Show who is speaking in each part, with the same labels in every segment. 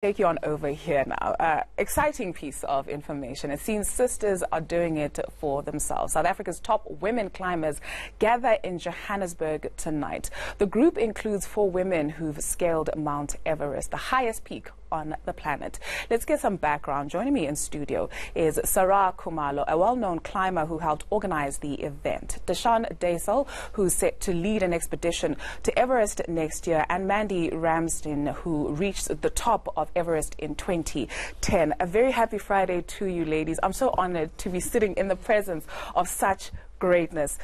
Speaker 1: Take you on over here now. Exciting piece of information. It seems sisters are doing it for themselves. South Africa's top women climbers gather in Johannesburg tonight. The group includes 4 women who've scaled Mount Everest, the highest peak on the planet. Let's get some background. Joining me in studio is Sarah Khumalo, a well-known climber who helped organize the event. Deshaun Daisel, who's set to lead an expedition to Everest next year, and Mandy Ramsden, who reached the top of Everest in 2010. A very happy Friday to you, ladies. I'm so honored to be sitting in the presence of such greatness.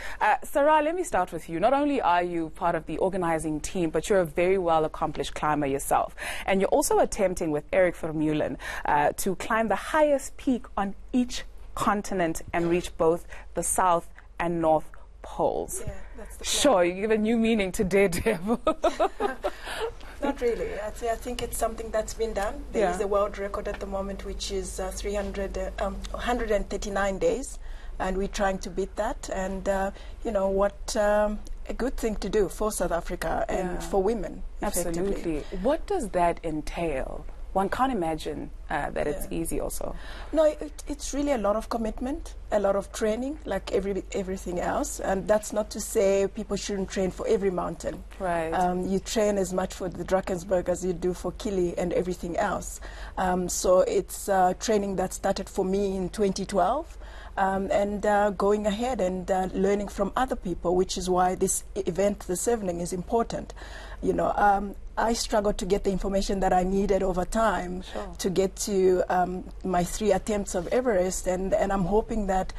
Speaker 1: Sarah, let me start with you. Not only are you part of the organizing team, but you're a very well-accomplished climber yourself. And you're also attempting with Eric Vermeulen to climb the highest peak on each continent and reach both the South and North poles.
Speaker 2: Yeah, that's the plan.
Speaker 1: Sure, you give a new meaning to Daredevil.
Speaker 2: Not really. I think it's something that's been done. There is a world record at the moment, which is 139 days. And we're trying to beat that. And, you know, what a good thing to do for South Africa and for women.
Speaker 1: Absolutely. What does that entail? One can't imagine that it's easy also.
Speaker 2: No, it's really a lot of commitment, a lot of training, like everything else. And that's not to say people shouldn't train for every mountain.
Speaker 1: Right.
Speaker 2: You train as much for the Drakensberg as you do for Kili and everything else. So it's training that started for me in 2012. And going ahead and learning from other people, which is why this event this evening is important. You know, I struggled to get the information that I needed over time to get to my 3 attempts of Everest, and I'm hoping that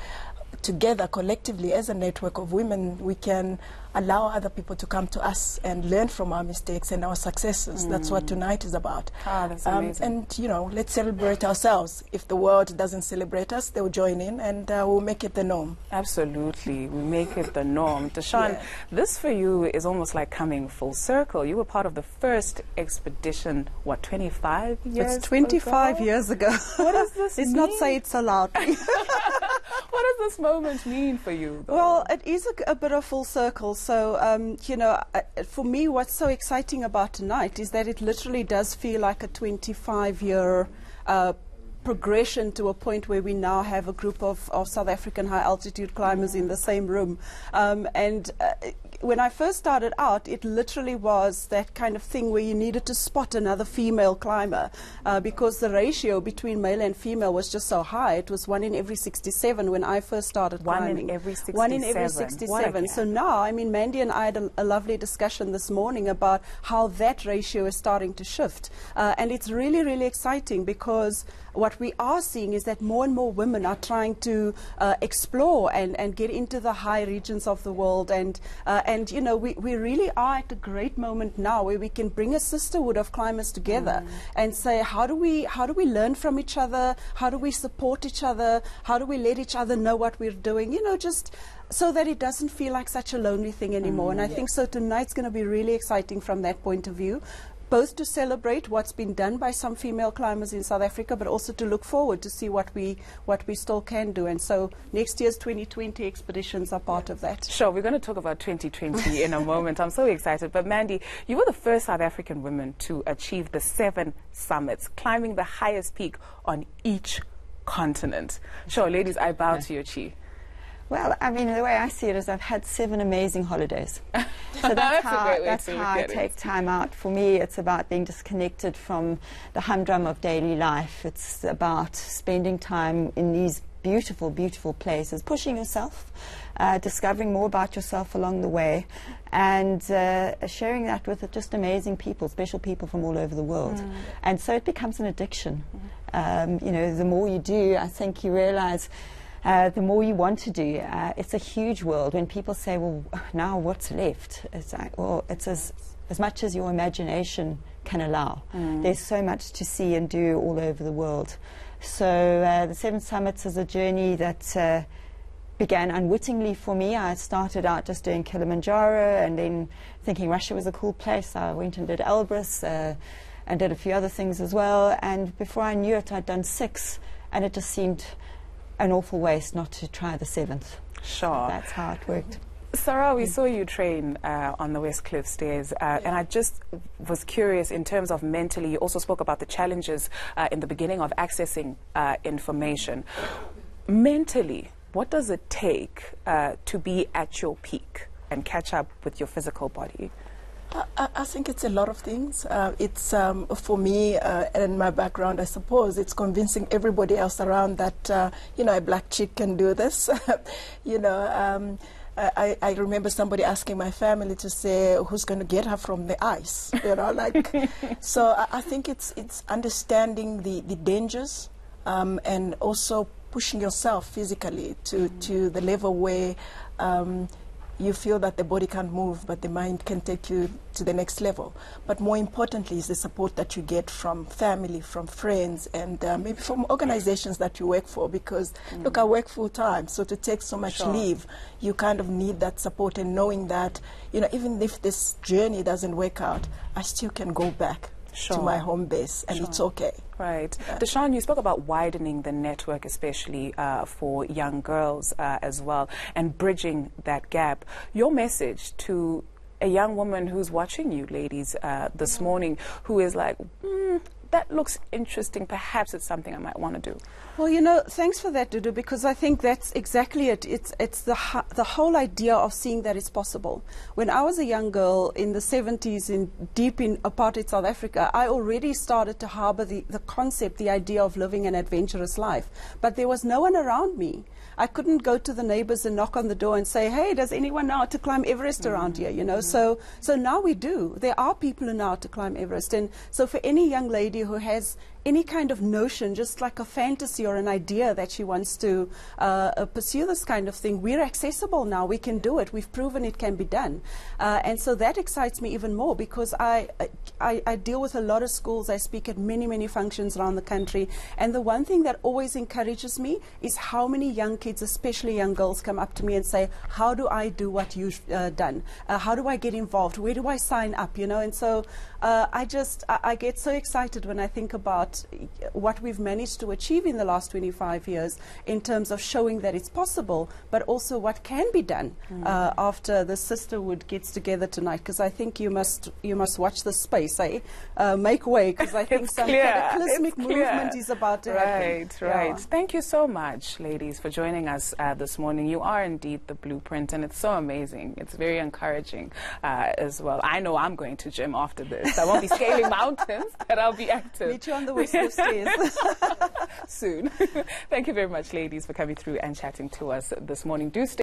Speaker 2: together, collectively, as a network of women, we can allow other people to come to us and learn from our mistakes and our successes. That's what tonight is about.
Speaker 1: Ah, that's amazing.
Speaker 2: And, you know, let's celebrate ourselves. If the world doesn't celebrate us, they'll join in, and we'll make it the norm.
Speaker 1: Absolutely. We make it the norm. Deshaun, this for you is almost like coming full circle. You were part of the first expedition, what, 25 years
Speaker 3: It's 25
Speaker 1: ago?
Speaker 3: years ago.
Speaker 1: What does this
Speaker 3: Let's
Speaker 1: mean?
Speaker 3: not say it so loudly.
Speaker 1: What does this moment mean for you, though?
Speaker 3: Well, it is a bit of full circle. So, you know, for me, what's so exciting about tonight is that it literally does feel like a 25-year progression to a point where we now have a group of South African high-altitude climbers in the same room. When I first started out, it literally was that kind of thing where you needed to spot another female climber because the ratio between male and female was just so high. It was 1 in every 67 when I first started climbing.
Speaker 1: 1 in every 67.
Speaker 3: 1 in every 67. So now, I mean, Mandy and I had a lovely discussion this morning about how that ratio is starting to shift. And it's really, really exciting because what we are seeing is that more and more women are trying to explore and get into the high regions of the world. And you know, we really are at a great moment now where we can bring a sisterhood of climbers together and say, how do we learn from each other? How do we support each other? How do we let each other know what we're doing? You know, just so that it doesn't feel like such a lonely thing anymore. And I think so tonight's going to be really exciting from that point of view, both to celebrate what's been done by some female climbers in South Africa, but also to look forward to see what we still can do. And so next year's 2020 expeditions are part of that.
Speaker 1: Sure, we're going to talk about 2020 in a moment. I'm so excited. But Mandy, you were the first South African woman to achieve the 7 summits, climbing the highest peak on each continent. Sure, ladies, I bow to your chi.
Speaker 4: Well, I mean, the way I see it is I've had 7 amazing holidays. So that's how I take time out. For me, it's about being disconnected from the humdrum of daily life. It's about spending time in these beautiful, beautiful places, pushing yourself, discovering more about yourself along the way, and sharing that with just amazing people, special people from all over the world. And so it becomes an addiction. You know, the more you do, I think you realize the more you want to do. It's a huge world. When people say, well, now what's left? It's like, well, it's as much as your imagination can allow. There's so much to see and do all over the world. So the 7 Summits is a journey that began unwittingly for me. I started out just doing Kilimanjaro and then thinking Russia was a cool place. I went and did Elbrus and did a few other things as well. And before I knew it, I'd done 6, and it just seemed an awful waste not to try the 7th.
Speaker 1: Sure.
Speaker 4: That's how it worked.
Speaker 1: Sarah, we saw you train on the West Cliff stairs, and I just was curious in terms of mentally. You also spoke about the challenges in the beginning of accessing information. Mentally, what does it take to be at your peak and catch up with your physical body?
Speaker 2: I think it's a lot of things. It's for me and my background, I suppose, it's convincing everybody else around that, you know, a black chick can do this. You know, I remember somebody asking my family to say, who's going to get her from the ice? You know, like, so I think it's understanding the dangers and also pushing yourself physically to the level where you feel that the body can't move, but the mind can take you to the next level. But more importantly is the support that you get from family, from friends, and maybe from organizations that you work for, because look, I work full time, so to take so much leave, you kind of need that support, and knowing that, you know, even if this journey doesn't work out, I still can go back to my home base, and it's okay.
Speaker 1: Right. Deshawn, you spoke about widening the network, especially for young girls as well, and bridging that gap. Your message to a young woman who's watching you, ladies, this morning, who is like, that looks interesting, perhaps it's something I might want to do.
Speaker 3: Well, you know, thanks for that, Dudu, because I think that's exactly it. It's the whole idea of seeing that it's possible. When I was a young girl in the 70s, deep in apartheid South Africa, I already started to harbor the concept, the idea of living an adventurous life. But there was no one around me. I couldn't go to the neighbors and knock on the door and say, hey, does anyone know how to climb Everest around here? You know, so now we do. There are people who know how to climb Everest. And so for any young lady who has any kind of notion, just like a fantasy or an idea that she wants to pursue this kind of thing, we're accessible now. We can do it. We've proven it can be done. And so that excites me even more, because I deal with a lot of schools. I speak at many, many functions around the country. And the one thing that always encourages me is how many young kids, especially young girls, come up to me and say, how do I do what you've done? How do I get involved? Where do I sign up? You know, and so I get so excited when I think about what we've managed to achieve in the last 25 years in terms of showing that it's possible, but also what can be done after the sisterhood gets together tonight. Because I think you must watch the space, make way, because I think some cataclysmic movement is about to happen.
Speaker 1: Right. Thank you so much, ladies, for joining us this morning. You are indeed the blueprint, and it's so amazing. It's very encouraging as well. I know I'm going to gym after this. I won't be scaling mountains, but I'll be active.
Speaker 3: Meet you on the West Cliff stairs.
Speaker 1: Soon. Thank you very much, ladies, for coming through and chatting to us this morning. Do stay